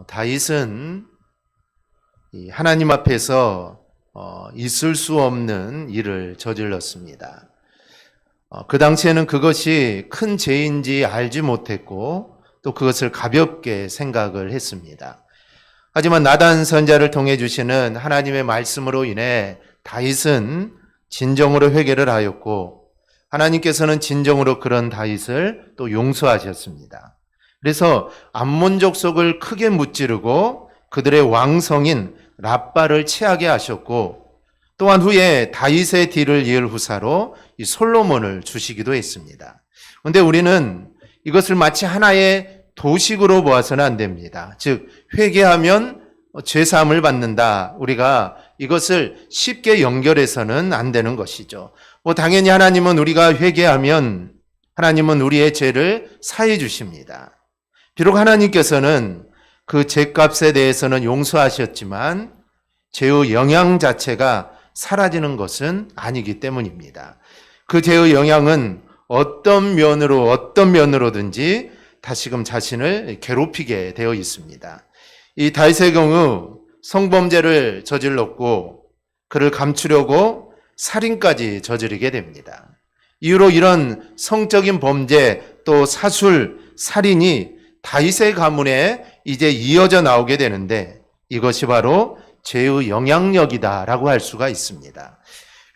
다윗은 하나님 앞에서 있을 수 없는 일을 저질렀습니다. 그 당시에는 그것이 큰 죄인지 알지 못했고 또 그것을 가볍게 생각을 했습니다. 하지만 나단 선지자를 통해 주시는 하나님의 말씀으로 인해 다윗은 진정으로 회개를 하였고 하나님께서는 진정으로 그런 다윗을 또 용서하셨습니다. 그래서 암몬 족속을 크게 무찌르고 그들의 왕성인 랍바를 취하게 하셨고 또한 후에 다윗의 뒤를 이을 후사로 이 솔로몬을 주시기도 했습니다. 그런데 우리는 이것을 마치 하나의 도식으로 보아서는 안 됩니다. 즉 회개하면 죄사함을 받는다. 우리가 이것을 쉽게 연결해서는 안 되는 것이죠. 당연히 하나님은 우리가 회개하면 하나님은 우리의 죄를 사해 주십니다. 비록 하나님께서는 그 죄값에 대해서는 용서하셨지만 죄의 영향 자체가 사라지는 것은 아니기 때문입니다. 그 죄의 영향은 어떤 면으로든지 다시금 자신을 괴롭히게 되어 있습니다. 이 다윗의 경우 성범죄를 저질렀고 그를 감추려고 살인까지 저지르게 됩니다. 이후로 이런 성적인 범죄 또 사술, 살인이 다윗의 가문에 이제 이어져 나오게 되는데 이것이 바로 죄의 영향력이다라고 할 수가 있습니다.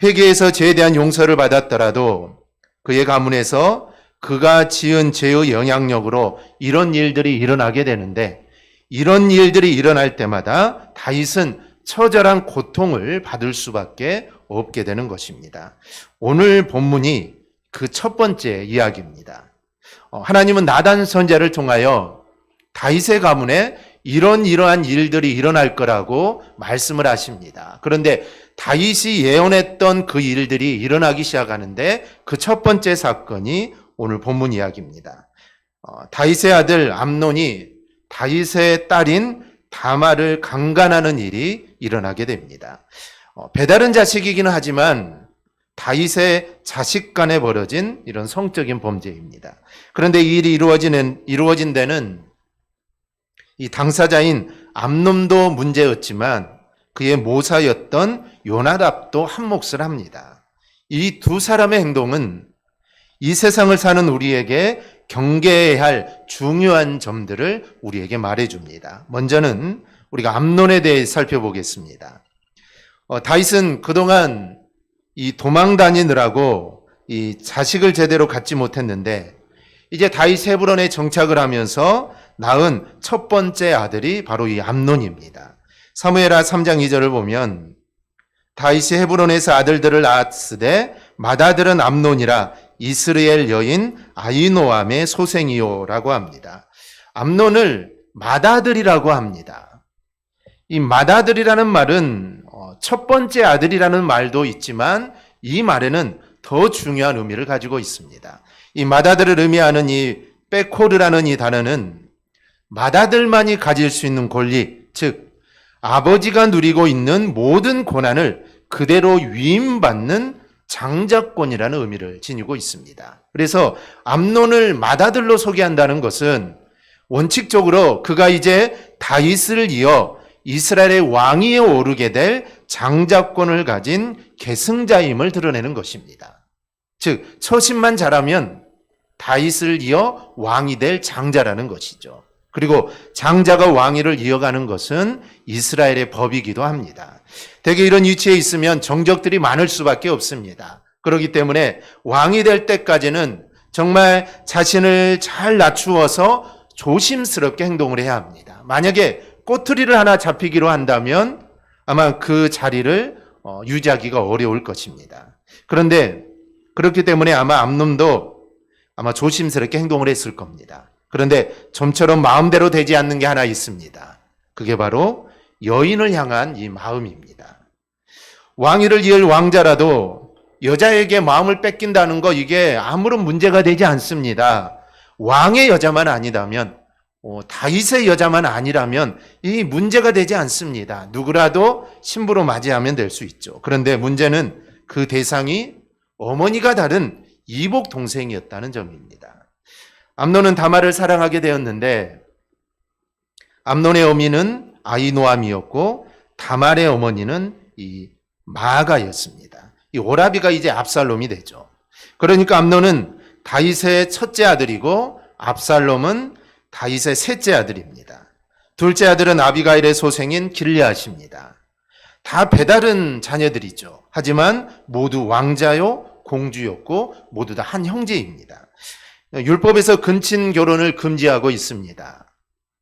회개에서 죄에 대한 용서를 받았더라도 그의 가문에서 그가 지은 죄의 영향력으로 이런 일들이 일어나게 되는데 이런 일들이 일어날 때마다 다윗은 처절한 고통을 받을 수밖에 없게 되는 것입니다. 오늘 본문이 그 첫 번째 이야기입니다. 하나님은 나단 선지자를 통하여 다윗의 가문에 이러한 일들이 일어날 거라고 말씀을 하십니다. 그런데 다윗이 예언했던 그 일들이 일어나기 시작하는데 그 첫 번째 사건이 오늘 본문 이야기입니다. 다윗의 아들 암논이 다윗의 딸인 다말을 강간하는 일이 일어나게 됩니다. 배다른 자식이기는 하지만 다윗의 자식 간에 벌어진 이런 성적인 범죄입니다. 그런데 이 일이 이루어진 데는 이 당사자인 암논도 문제였지만 그의 모사였던 요나답도 한몫을 합니다. 이 두 사람의 행동은 이 세상을 사는 우리에게 경계해야 할 중요한 점들을 우리에게 말해줍니다. 먼저는 우리가 암논에 대해 살펴보겠습니다. 다윗은 그동안 이 도망 다니느라고 이 자식을 제대로 갖지 못했는데 이제 다윗 헤브론에 정착을 하면서 낳은 첫 번째 아들이 바로 이 암논입니다. 사무엘하 3장 2절을 보면 다윗이 헤브론에서 아들들을 낳았으되 맏아들은 암논이라 이스라엘 여인 아히노암의 소생이요라고 합니다. 암논을 맏아들이라고 합니다. 이 맏아들이라는 말은 첫 번째 아들이라는 말도 있지만 이 말에는 더 중요한 의미를 가지고 있습니다. 이 맏아들을 의미하는 이 베코르라는 이 단어는 맏아들만이 가질 수 있는 권리, 즉 아버지가 누리고 있는 모든 권한을 그대로 위임받는 장자권이라는 의미를 지니고 있습니다. 그래서 암논을 맏아들로 소개한다는 것은 원칙적으로 그가 이제 다윗을 이어 이스라엘의 왕위에 오르게 될 장자권을 가진 계승자임을 드러내는 것입니다. 즉 처신만 잘하면 다윗을 이어 왕이 될 장자라는 것이죠. 그리고 장자가 왕위를 이어가는 것은 이스라엘의 법이기도 합니다. 대개 이런 위치에 있으면 정적들이 많을 수밖에 없습니다. 그렇기 때문에 왕이 될 때까지는 정말 자신을 잘 낮추어서 조심스럽게 행동을 해야 합니다. 만약에 꼬투리를 하나 잡히기로 한다면 아마 그 자리를 유지하기가 어려울 것입니다. 그런데 그렇기 때문에 아마 암논도 아마 조심스럽게 행동을 했을 겁니다. 그런데 좀처럼 마음대로 되지 않는 게 하나 있습니다. 그게 바로 여인을 향한 이 마음입니다. 왕위를 이을 왕자라도 여자에게 마음을 뺏긴다는 거 이게 아무런 문제가 되지 않습니다. 왕의 여자만 아니라면 다윗의 여자만 아니라면 이 문제가 되지 않습니다. 누구라도 신부로 맞이하면 될 수 있죠. 그런데 문제는 그 대상이 어머니가 다른 이복 동생이었다는 점입니다. 암논은 다말을 사랑하게 되었는데 암논의 어미는 아히노암이었고 다말의 어머니는 이 마아가였습니다. 이 오라비가 이제 압살롬이 되죠. 그러니까 암논은 다윗의 첫째 아들이고 압살롬은 다윗의 셋째 아들입니다. 둘째 아들은 아비가일의 소생인 길르앗입니다. 다 배다른 자녀들이죠. 하지만 모두 왕자요 공주였고 모두 다 한 형제입니다. 율법에서 근친 결혼을 금지하고 있습니다.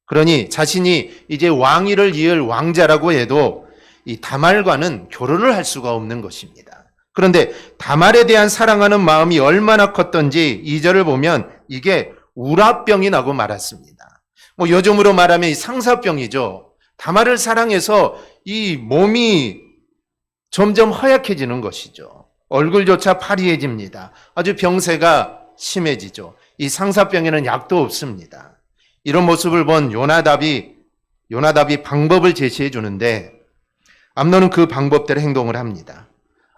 그러니 자신이 이제 왕위를 이을 왕자라고 해도 이 다말과는 결혼을 할 수가 없는 것입니다. 그런데 다말에 대한 사랑하는 마음이 얼마나 컸던지 2절을 보면 이게 우라병이 나고 말았습니다. 요즘으로 말하면 이 상사병이죠. 다말을 사랑해서 이 몸이 점점 허약해지는 것이죠. 얼굴조차 파리해집니다. 아주 병세가 심해지죠. 이 상사병에는 약도 없습니다. 이런 모습을 본 요나답이 방법을 제시해 주는데 암논은 그 방법대로 행동을 합니다.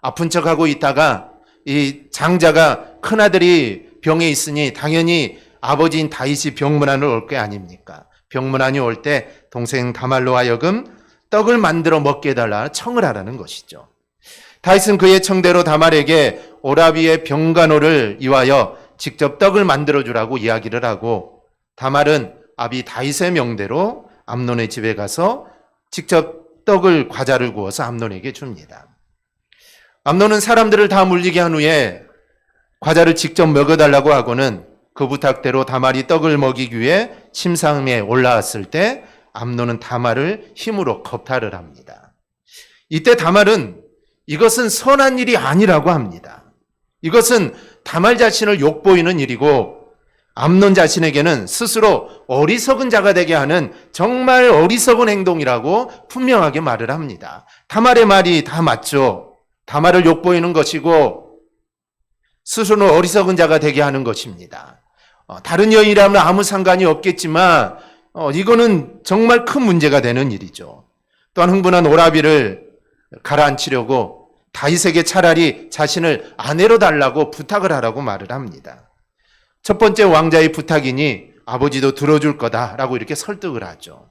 아픈 척하고 있다가 이 장자가 큰아들이 병에 있으니 당연히 아버지인 다윗이 병문안을 올 게 아닙니까? 병문안이 올 때 동생 다말로 하여금 떡을 만들어 먹게 해달라 청을 하라는 것이죠. 다윗은 그의 청대로 다말에게 오라비의 병간호를 이와여 직접 떡을 만들어 주라고 이야기를 하고 다말은 아비 다윗의 명대로 암논의 집에 가서 직접 과자를 구워서 암논에게 줍니다. 암논은 사람들을 다 물리게 한 후에 과자를 직접 먹어달라고 하고는 그 부탁대로 다말이 떡을 먹이기 위해 침상에 올라왔을 때 암논은 다말을 힘으로 겁탈을 합니다. 이때 다말은 이것은 선한 일이 아니라고 합니다. 이것은 다말 자신을 욕보이는 일이고 암논 자신에게는 스스로 어리석은 자가 되게 하는 정말 어리석은 행동이라고 분명하게 말을 합니다. 다말의 말이 다 맞죠. 다말을 욕보이는 것이고 스스로 어리석은 자가 되게 하는 것입니다. 다른 여인이라면 아무 상관이 없겠지만 이거는 정말 큰 문제가 되는 일이죠. 또한 흥분한 오라비를 가라앉히려고 다윗에게 차라리 자신을 아내로 달라고 부탁을 하라고 말을 합니다. 첫 번째 왕자의 부탁이니 아버지도 들어줄 거다라고 이렇게 설득을 하죠.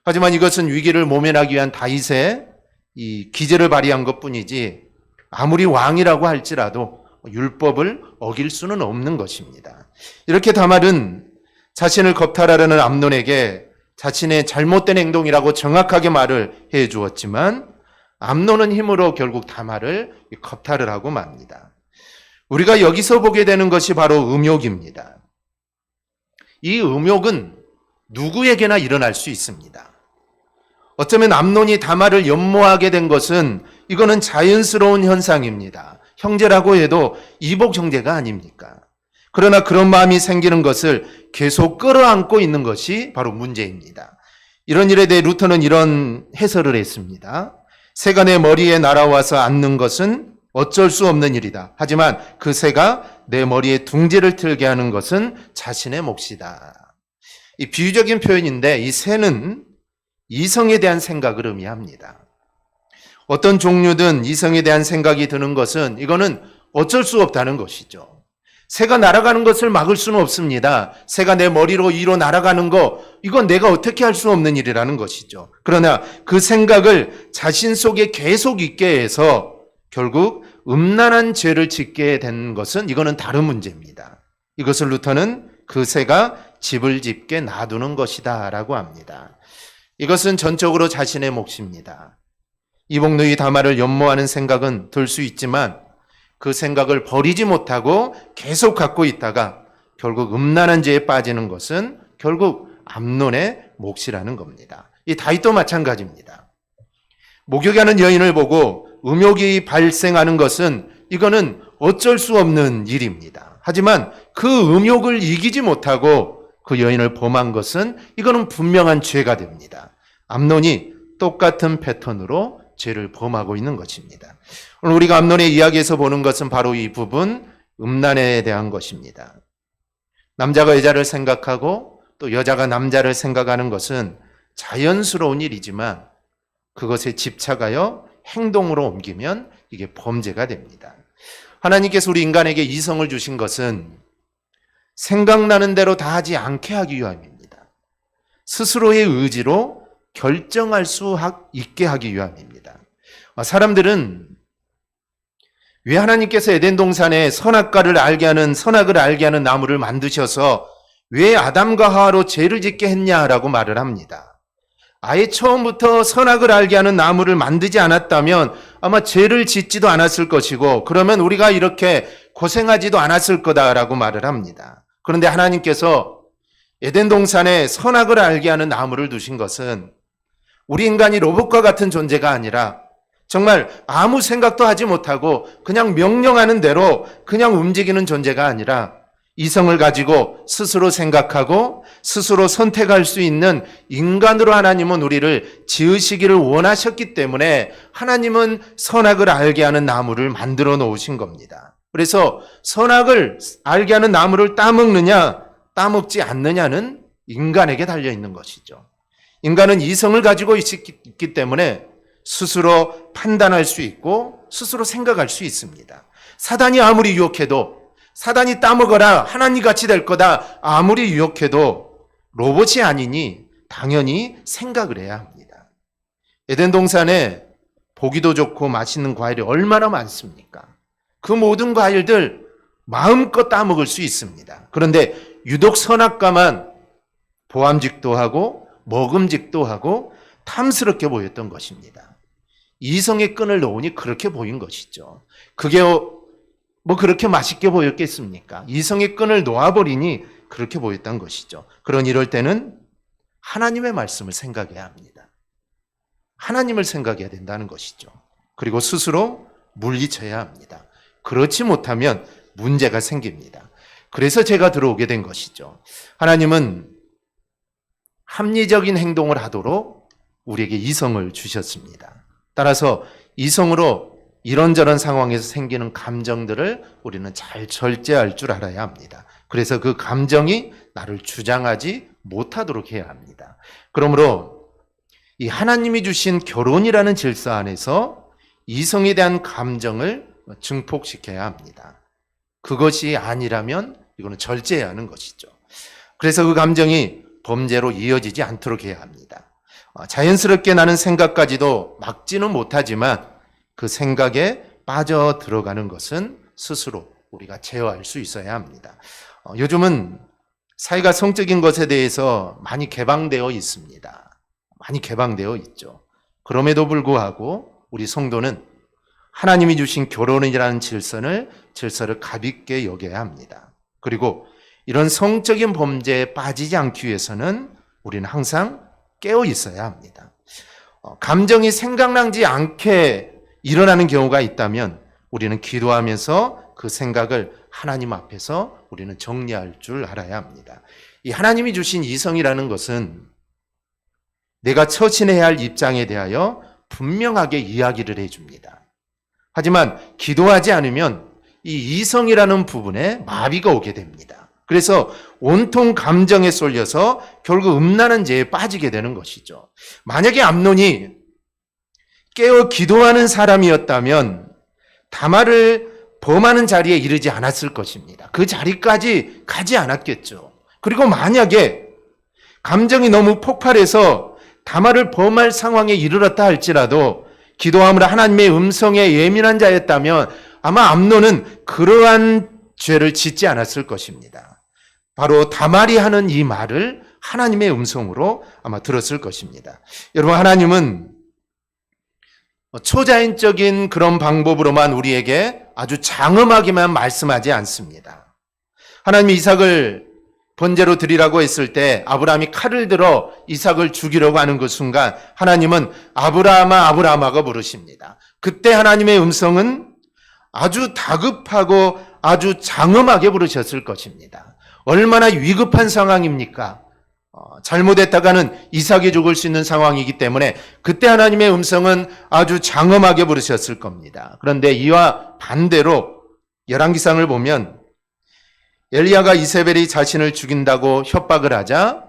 하지만 이것은 위기를 모면하기 위한 다윗의 이 기제를 발휘한 것뿐이지 아무리 왕이라고 할지라도 율법을 어길 수는 없는 것입니다. 이렇게 다말은 자신을 겁탈하려는 암논에게 자신의 잘못된 행동이라고 정확하게 말을 해 주었지만 암논은 힘으로 결국 다말을 겁탈을 하고 맙니다. 우리가 여기서 보게 되는 것이 바로 음욕입니다. 이 음욕은 누구에게나 일어날 수 있습니다. 어쩌면 암논이 다말을 연모하게 된 것은 이거는 자연스러운 현상입니다. 형제라고 해도 이복 형제가 아닙니까? 그러나 그런 마음이 생기는 것을 계속 끌어안고 있는 것이 바로 문제입니다. 이런 일에 대해 루터는 이런 해설을 했습니다. 새가 내 머리에 날아와서 앉는 것은 어쩔 수 없는 일이다. 하지만 그 새가 내 머리에 둥지를 틀게 하는 것은 자신의 몫이다. 이 비유적인 표현인데 이 새는 이성에 대한 생각을 의미합니다. 어떤 종류든 이성에 대한 생각이 드는 것은 이거는 어쩔 수 없다는 것이죠. 새가 날아가는 것을 막을 수는 없습니다. 새가 내 머리로 위로 날아가는 거 이건 내가 어떻게 할 수 없는 일이라는 것이죠. 그러나 그 생각을 자신 속에 계속 있게 해서 결국 음란한 죄를 짓게 된 것은 이거는 다른 문제입니다. 이것을 루터는 그 새가 집을 짓게 놔두는 것이다 라고 합니다. 이것은 전적으로 자신의 몫입니다. 이복누이 다말을 연모하는 생각은 들 수 있지만 그 생각을 버리지 못하고 계속 갖고 있다가 결국 음란한 죄에 빠지는 것은 결국 암논의 몫이라는 겁니다. 이 다윗도 마찬가지입니다. 목욕하는 여인을 보고 음욕이 발생하는 것은 이거는 어쩔 수 없는 일입니다. 하지만 그 음욕을 이기지 못하고 그 여인을 범한 것은 이거는 분명한 죄가 됩니다. 암논이 똑같은 패턴으로 죄를 범하고 있는 것입니다. 오늘 우리가 암논의 이야기에서 보는 것은 바로 이 부분 음란에 대한 것입니다. 남자가 여자를 생각하고 또 여자가 남자를 생각하는 것은 자연스러운 일이지만 그것에 집착하여 행동으로 옮기면 이게 범죄가 됩니다. 하나님께서 우리 인간에게 이성을 주신 것은 생각나는 대로 다 하지 않게 하기 위함입니다. 스스로의 의지로 결정할 수 있게 하기 위함입니다. 사람들은 왜 하나님께서 에덴 동산에 선악을 알게 하는 나무를 만드셔서 왜 아담과 하와로 죄를 짓게 했냐라고 말을 합니다. 아예 처음부터 선악을 알게 하는 나무를 만들지 않았다면 아마 죄를 짓지도 않았을 것이고 그러면 우리가 이렇게 고생하지도 않았을 거다라고 말을 합니다. 그런데 하나님께서 에덴 동산에 선악을 알게 하는 나무를 두신 것은 우리 인간이 로봇과 같은 존재가 아니라 정말 아무 생각도 하지 못하고 그냥 명령하는 대로 그냥 움직이는 존재가 아니라 이성을 가지고 스스로 생각하고 스스로 선택할 수 있는 인간으로 하나님은 우리를 지으시기를 원하셨기 때문에 하나님은 선악을 알게 하는 나무를 만들어 놓으신 겁니다. 그래서 선악을 알게 하는 나무를 따먹느냐 따먹지 않느냐는 인간에게 달려 있는 것이죠. 인간은 이성을 가지고 있기 때문에 스스로 판단할 수 있고 스스로 생각할 수 있습니다. 사단이 아무리 유혹해도 사단이 따먹어라 하나님 같이 될 거다 아무리 유혹해도 로봇이 아니니 당연히 생각을 해야 합니다. 에덴 동산에 보기도 좋고 맛있는 과일이 얼마나 많습니까? 그 모든 과일들 마음껏 따먹을 수 있습니다. 그런데 유독 선악과만 보암직도 하고 먹음직도 하고 탐스럽게 보였던 것입니다. 이성의 끈을 놓으니 그렇게 보인 것이죠. 그게 뭐 그렇게 맛있게 보였겠습니까? 이성의 끈을 놓아버리니 그렇게 보였던 것이죠. 그러니 이럴 때는 하나님의 말씀을 생각해야 합니다. 하나님을 생각해야 된다는 것이죠. 그리고 스스로 물리쳐야 합니다. 그렇지 못하면 문제가 생깁니다. 그래서 제가 들어오게 된 것이죠. 하나님은 합리적인 행동을 하도록 우리에게 이성을 주셨습니다. 따라서 이성으로 이런저런 상황에서 생기는 감정들을 우리는 잘 절제할 줄 알아야 합니다. 그래서 그 감정이 나를 주장하지 못하도록 해야 합니다. 그러므로 이 하나님이 주신 결혼이라는 질서 안에서 이성에 대한 감정을 증폭시켜야 합니다. 그것이 아니라면 이거는 절제해야 하는 것이죠. 그래서 그 감정이 범죄로 이어지지 않도록 해야 합니다. 자연스럽게 나는 생각까지도 막지는 못하지만 그 생각에 빠져 들어가는 것은 스스로 우리가 제어할 수 있어야 합니다. 요즘은 사회가 성적인 것에 대해서 많이 개방되어 있습니다. 많이 개방되어 있죠. 그럼에도 불구하고 우리 성도는 하나님이 주신 결혼이라는 질서를 가볍게 여겨야 합니다. 그리고 이런 성적인 범죄에 빠지지 않기 위해서는 우리는 항상 깨어 있어야 합니다. 감정이 생각나지 않게 일어나는 경우가 있다면 우리는 기도하면서 그 생각을 하나님 앞에서 우리는 정리할 줄 알아야 합니다. 이 하나님이 주신 이성이라는 것은 내가 처신해야 할 입장에 대하여 분명하게 이야기를 해줍니다. 하지만 기도하지 않으면 이 이성이라는 부분에 마비가 오게 됩니다. 그래서 온통 감정에 쏠려서 결국 음란한 죄에 빠지게 되는 것이죠. 만약에 암논이 깨어 기도하는 사람이었다면 다말을 범하는 자리에 이르지 않았을 것입니다. 그 자리까지 가지 않았겠죠. 그리고 만약에 감정이 너무 폭발해서 다말을 범할 상황에 이르렀다 할지라도 기도함으로 하나님의 음성에 예민한 자였다면 아마 암논은 그러한 죄를 짓지 않았을 것입니다. 바로 다말이 하는 이 말을 하나님의 음성으로 아마 들었을 것입니다. 여러분, 하나님은 초자연적인 그런 방법으로만 우리에게 아주 장엄하게만 말씀하지 않습니다. 하나님이 이삭을 번제로 드리라고 했을 때 아브라함이 칼을 들어 이삭을 죽이려고 하는 그 순간 하나님은 아브라함아 아브라함아가 부르십니다. 그때 하나님의 음성은 아주 다급하고 아주 장엄하게 부르셨을 것입니다. 얼마나 위급한 상황입니까? 잘못했다가는 이삭이 죽을 수 있는 상황이기 때문에 그때 하나님의 음성은 아주 장엄하게 부르셨을 겁니다. 그런데 이와 반대로 열왕기상을 보면 엘리야가 이세벨이 자신을 죽인다고 협박을 하자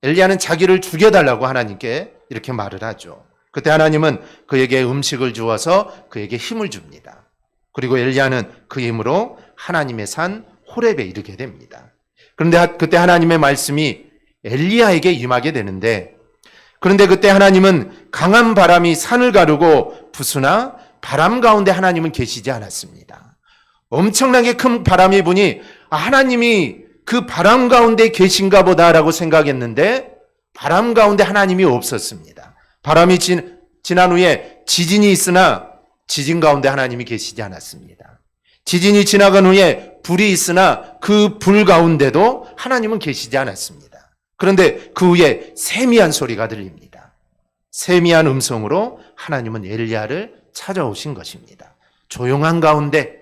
엘리야는 자기를 죽여달라고 하나님께 이렇게 말을 하죠. 그때 하나님은 그에게 음식을 주어서 그에게 힘을 줍니다. 그리고 엘리야는 그 힘으로 하나님의 산 호렙에 이르게 됩니다. 그런데 그때 하나님의 말씀이 엘리야에게 임하게 되는데, 그런데 그때 하나님은 강한 바람이 산을 가르고 부수나 바람 가운데 하나님은 계시지 않았습니다. 엄청나게 큰 바람이 부니 하나님이 그 바람 가운데 계신가 보다라고 생각했는데 바람 가운데 하나님이 없었습니다. 바람이 지난 후에 지진이 있으나 지진 가운데 하나님이 계시지 않았습니다. 지진이 지나간 후에 불이 있으나 그 불 가운데도 하나님은 계시지 않았습니다. 그런데 그 후에 세미한 소리가 들립니다. 세미한 음성으로 하나님은 엘리야를 찾아오신 것입니다. 조용한 가운데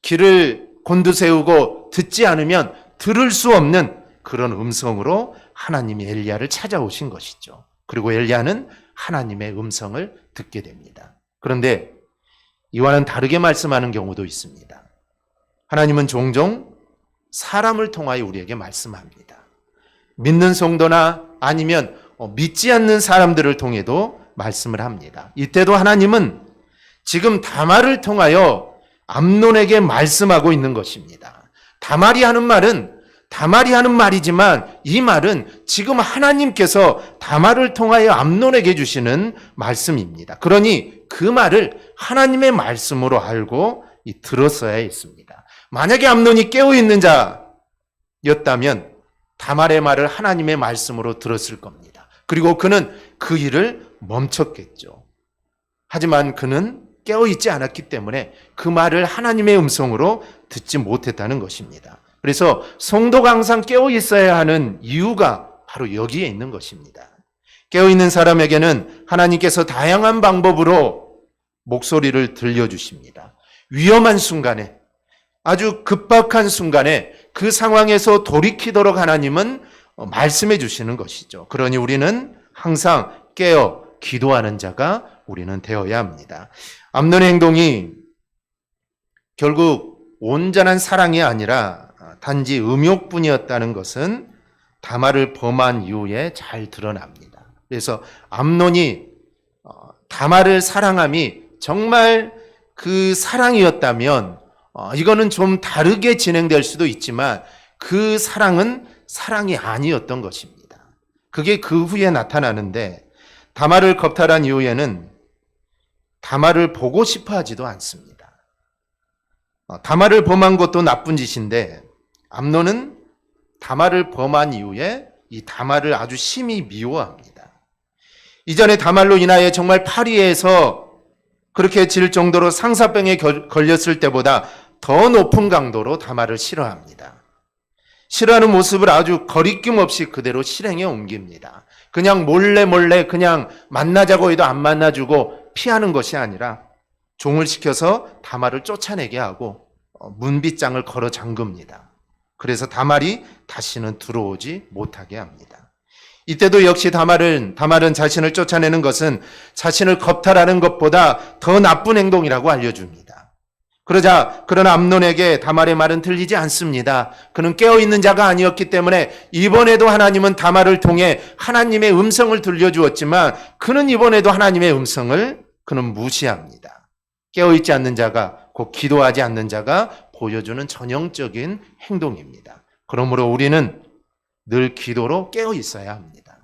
귀를 곤두세우고 듣지 않으면 들을 수 없는 그런 음성으로 하나님이 엘리야를 찾아오신 것이죠. 그리고 엘리야는 하나님의 음성을 듣게 됩니다. 그런데 이와는 다르게 말씀하는 경우도 있습니다. 하나님은 종종 사람을 통하여 우리에게 말씀합니다. 믿는 성도나 아니면 믿지 않는 사람들을 통해도 말씀을 합니다. 이때도 하나님은 지금 다말을 통하여 암논에게 말씀하고 있는 것입니다. 다말이 하는 말이지만 이 말은 지금 하나님께서 다말을 통하여 암논에게 주시는 말씀입니다. 그러니 그 말을 하나님의 말씀으로 알고 들었어야 했습니다. 만약에 암논이 깨어있는 자였다면 다말의 말을 하나님의 말씀으로 들었을 겁니다. 그리고 그는 그 일을 멈췄겠죠. 하지만 그는 깨어있지 않았기 때문에 그 말을 하나님의 음성으로 듣지 못했다는 것입니다. 그래서 성도가 항상 깨어있어야 하는 이유가 바로 여기에 있는 것입니다. 깨어있는 사람에게는 하나님께서 다양한 방법으로 목소리를 들려주십니다. 위험한 순간에, 아주 급박한 순간에 그 상황에서 돌이키도록 하나님은 말씀해 주시는 것이죠. 그러니 우리는 항상 깨어 기도하는 자가 우리는 되어야 합니다. 암논의 행동이 결국 온전한 사랑이 아니라 단지 음욕뿐이었다는 것은 다말을 범한 이후에 잘 드러납니다. 그래서 암논이 다말을 사랑함이 정말 그 사랑이었다면 이거는 좀 다르게 진행될 수도 있지만 그 사랑은 사랑이 아니었던 것입니다. 그게 그 후에 나타나는데 다말을 겁탈한 이후에는 다말을 보고 싶어 하지도 않습니다. 다말을 범한 것도 나쁜 짓인데 암논은 다말을 범한 이후에 이 다말을 아주 심히 미워합니다. 이전에 다말로 인하여 정말 파리에서 그렇게 질 정도로 상사병에 걸렸을 때보다 더 높은 강도로 다말을 싫어합니다. 싫어하는 모습을 아주 거리낌 없이 그대로 실행에 옮깁니다. 그냥 몰래 그냥 만나자고 해도 안 만나주고 피하는 것이 아니라 종을 시켜서 다말을 쫓아내게 하고 문빗장을 걸어 잠깁니다. 그래서 다말이 다시는 들어오지 못하게 합니다. 이때도 역시 다말은 자신을 쫓아내는 것은 자신을 겁탈하는 것보다 더 나쁜 행동이라고 알려줍니다. 그러나 암논에게 다말의 말은 들리지 않습니다. 그는 깨어있는 자가 아니었기 때문에 이번에도 하나님은 다말을 통해 하나님의 음성을 들려주었지만 그는 이번에도 하나님의 음성을 그는 무시합니다. 깨어있지 않는 자가, 곧 기도하지 않는 자가 보여주는 전형적인 행동입니다. 그러므로 우리는 늘 기도로 깨어 있어야 합니다.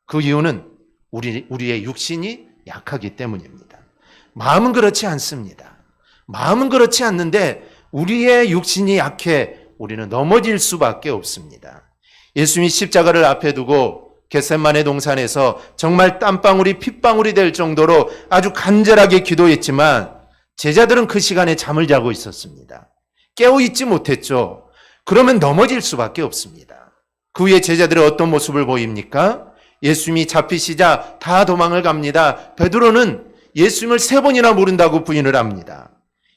그 이유는 우리의 육신이 약하기 때문입니다. 마음은 그렇지 않습니다. 마음은 그렇지 않는데 우리의 육신이 약해 우리는 넘어질 수밖에 없습니다. 예수님이 십자가를 앞에 두고 겟세마네 동산에서 정말 땀방울이 핏방울이 될 정도로 아주 간절하게 기도했지만 제자들은 그 시간에 잠을 자고 있었습니다. 깨어있지 못했죠. 그러면 넘어질 수밖에 없습니다. 그 후에 제자들은 어떤 모습을 보입니까? 예수님이 잡히시자 다 도망을 갑니다. 베드로는 예수님을 3번이나 모른다고 부인을 합니다.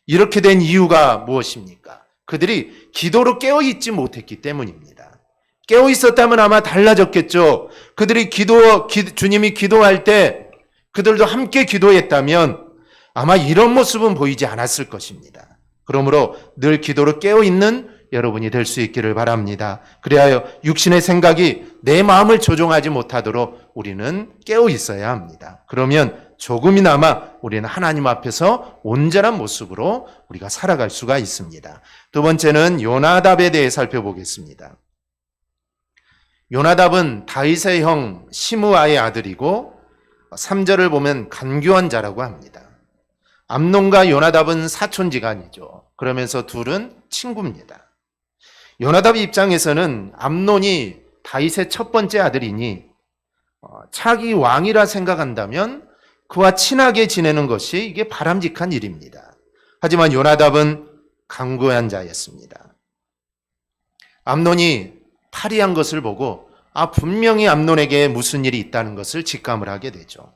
이렇게 된 이유가 무엇입니까? 그들이 기도로 깨어있지 못했기 때문입니다. 깨어있었다면 아마 달라졌겠죠. 그들이 주님이 기도할 때 그들도 함께 기도했다면 아마 이런 모습은 보이지 않았을 것입니다. 그러므로 늘 기도로 깨어있는 여러분이 될 수 있기를 바랍니다. 그래야 육신의 생각이 내 마음을 조종하지 못하도록 우리는 깨어 있어야 합니다. 그러면 조금이나마 우리는 하나님 앞에서 온전한 모습으로 우리가 살아갈 수가 있습니다. 두 번째는 요나답에 대해 살펴보겠습니다. 요나답은 다윗의 형 시므아의 아들이고 3절을 보면 간교한 자라고 합니다. 암논과 요나답은 사촌지간이죠. 그러면서 둘은 친구입니다. 요나답 입장에서는 암논이 다윗의 첫 번째 아들이니 차기 왕이라 생각한다면 그와 친하게 지내는 것이 이게 바람직한 일입니다. 하지만 요나답은 강고한 자였습니다. 암논이 파리한 것을 보고 분명히 암논에게 무슨 일이 있다는 것을 직감을 하게 되죠.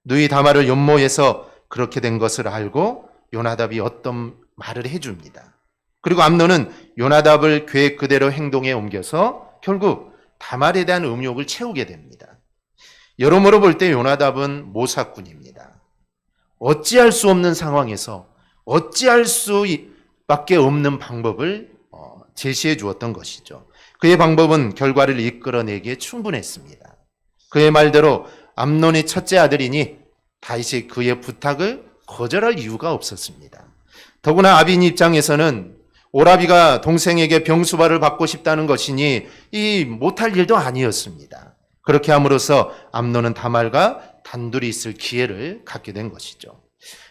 누이 다말을 연모해서 그렇게 된 것을 알고 요나답이 어떤 말을 해줍니다. 그리고 암논은 요나답을 계획 그대로 행동에 옮겨서 결국 다말에 대한 음욕을 채우게 됩니다. 여러모로 볼 때 요나답은 모사꾼입니다. 어찌할 수 없는 상황에서 어찌할 수밖에 없는 방법을 제시해 주었던 것이죠. 그의 방법은 결과를 이끌어내기에 충분했습니다. 그의 말대로 암논의 첫째 아들이니 다윗이 그의 부탁을 거절할 이유가 없었습니다. 더구나 아빈 입장에서는 오라비가 동생에게 병수발을 받고 싶다는 것이니 이 못할 일도 아니었습니다. 그렇게 함으로써 암논은 다말과 단둘이 있을 기회를 갖게 된 것이죠.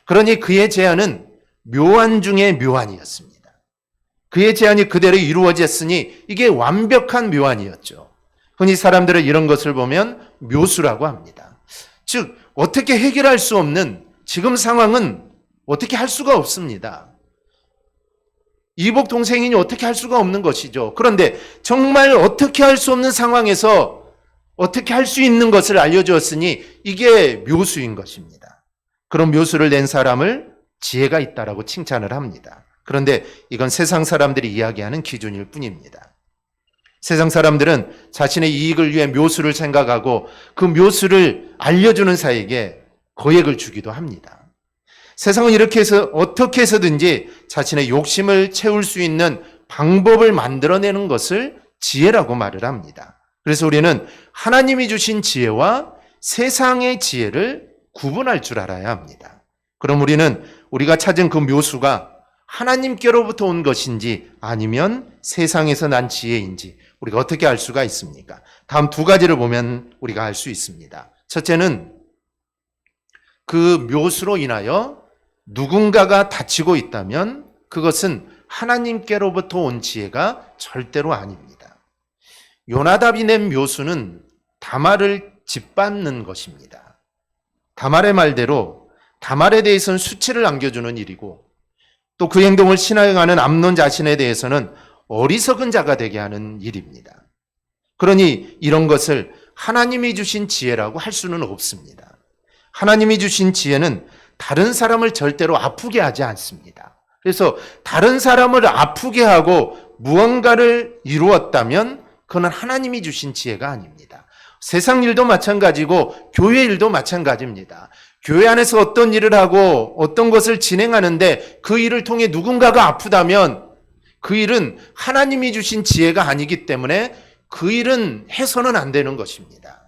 그러니 그의 제안은 묘안 중에 묘안이었습니다. 그의 제안이 그대로 이루어졌으니 이게 완벽한 묘안이었죠. 흔히 사람들은 이런 것을 보면 묘수라고 합니다. 즉 어떻게 해결할 수 없는 지금 상황은 어떻게 할 수가 없습니다. 이복 동생이니 어떻게 할 수가 없는 것이죠. 그런데 정말 어떻게 할 수 없는 상황에서 어떻게 할 수 있는 것을 알려주었으니 이게 묘수인 것입니다. 그런 묘수를 낸 사람을 지혜가 있다라고 칭찬을 합니다. 그런데 이건 세상 사람들이 이야기하는 기준일 뿐입니다. 세상 사람들은 자신의 이익을 위해 묘수를 생각하고 그 묘수를 알려주는 자에게 거액을 주기도 합니다. 세상은 이렇게 해서 어떻게 해서든지 자신의 욕심을 채울 수 있는 방법을 만들어내는 것을 지혜라고 말을 합니다. 그래서 우리는 하나님이 주신 지혜와 세상의 지혜를 구분할 줄 알아야 합니다. 그럼 우리는 우리가 찾은 그 묘수가 하나님께로부터 온 것인지 아니면 세상에서 난 지혜인지 우리가 어떻게 알 수가 있습니까? 다음 두 가지를 보면 우리가 알 수 있습니다. 첫째는 그 묘수로 인하여 누군가가 다치고 있다면 그것은 하나님께로부터 온 지혜가 절대로 아닙니다. 요나답이 낸 묘수는 다말을 짓밟는 것입니다. 다말의 말대로 다말에 대해서는 수치를 안겨주는 일이고 또 그 행동을 신앙하는 암논 자신에 대해서는 어리석은 자가 되게 하는 일입니다. 그러니 이런 것을 하나님이 주신 지혜라고 할 수는 없습니다. 하나님이 주신 지혜는 다른 사람을 절대로 아프게 하지 않습니다. 그래서 다른 사람을 아프게 하고 무언가를 이루었다면 그건 하나님이 주신 지혜가 아닙니다. 세상 일도 마찬가지고 교회 일도 마찬가지입니다. 교회 안에서 어떤 일을 하고 어떤 것을 진행하는데 그 일을 통해 누군가가 아프다면 그 일은 하나님이 주신 지혜가 아니기 때문에 그 일은 해서는 안 되는 것입니다.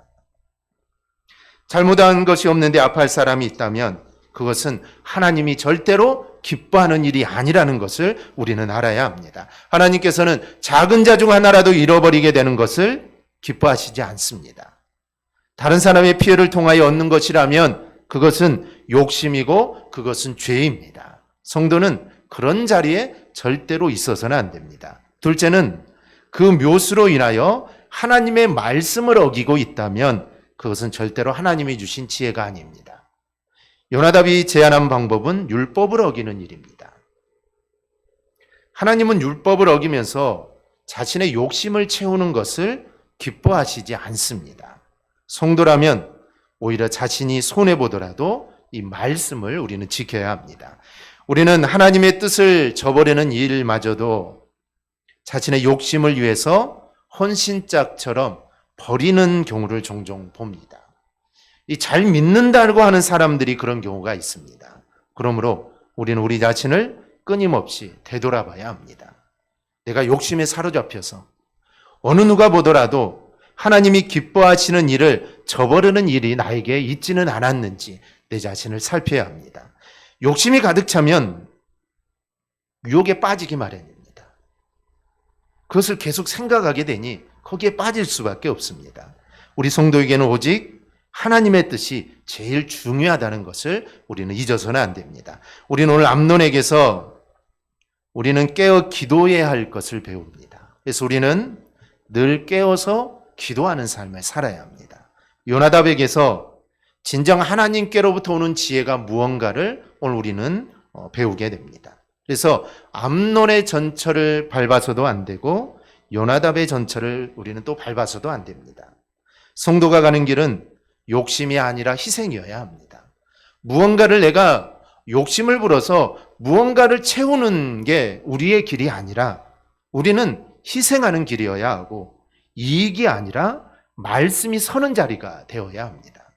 잘못한 것이 없는데 아파할 사람이 있다면 그것은 하나님이 절대로 기뻐하는 일이 아니라는 것을 우리는 알아야 합니다. 하나님께서는 작은 자 중 하나라도 잃어버리게 되는 것을 기뻐하시지 않습니다. 다른 사람의 피해를 통하여 얻는 것이라면 그것은 욕심이고 그것은 죄입니다. 성도는 그런 자리에 절대로 있어서는 안 됩니다. 둘째는 그 묘수로 인하여 하나님의 말씀을 어기고 있다면 그것은 절대로 하나님이 주신 지혜가 아닙니다. 요나답이 제안한 방법은 율법을 어기는 일입니다. 하나님은 율법을 어기면서 자신의 욕심을 채우는 것을 기뻐하시지 않습니다. 성도라면 오히려 자신이 손해보더라도 이 말씀을 우리는 지켜야 합니다. 우리는 하나님의 뜻을 저버리는 일마저도 자신의 욕심을 위해서 헌신짝처럼 버리는 경우를 종종 봅니다. 이 잘 믿는다고 하는 사람들이 그런 경우가 있습니다. 그러므로 우리는 우리 자신을 끊임없이 되돌아봐야 합니다. 내가 욕심에 사로잡혀서 어느 누가 보더라도 하나님이 기뻐하시는 일을 저버리는 일이 나에게 있지는 않았는지 내 자신을 살펴야 합니다. 욕심이 가득 차면 유혹에 빠지기 마련입니다. 그것을 계속 생각하게 되니 거기에 빠질 수밖에 없습니다. 우리 성도에게는 오직 하나님의 뜻이 제일 중요하다는 것을 우리는 잊어서는 안 됩니다. 우리는 오늘 암논에게서 우리는 깨어 기도해야 할 것을 배웁니다. 그래서 우리는 늘 깨어서 기도하는 삶을 살아야 합니다. 요나답에게서 진정 하나님께로부터 오는 지혜가 무언가를 오늘 우리는 배우게 됩니다. 그래서 암논의 전철을 밟아서도 안 되고 요나답의 전철을 우리는 또 밟아서도 안 됩니다. 성도가 가는 길은 욕심이 아니라 희생이어야 합니다. 무언가를 내가 욕심을 불어서 무언가를 채우는 게 우리의 길이 아니라 우리는 희생하는 길이어야 하고 이익이 아니라 말씀이 서는 자리가 되어야 합니다.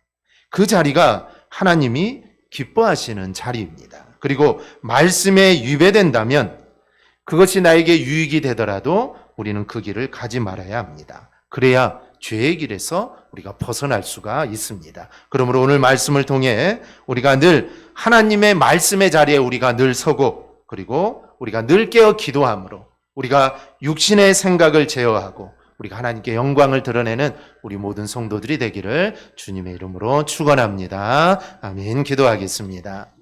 그 자리가 하나님이 기뻐하시는 자리입니다. 그리고 말씀에 위배된다면 그것이 나에게 유익이 되더라도 우리는 그 길을 가지 말아야 합니다. 그래야 죄의 길에서 우리가 벗어날 수가 있습니다. 그러므로 오늘 말씀을 통해 우리가 늘 하나님의 말씀의 자리에 우리가 늘 서고 그리고 우리가 늘 깨어 기도함으로 우리가 육신의 생각을 제어하고 우리가 하나님께 영광을 드러내는 우리 모든 성도들이 되기를 주님의 이름으로 축원합니다. 아멘. 기도하겠습니다.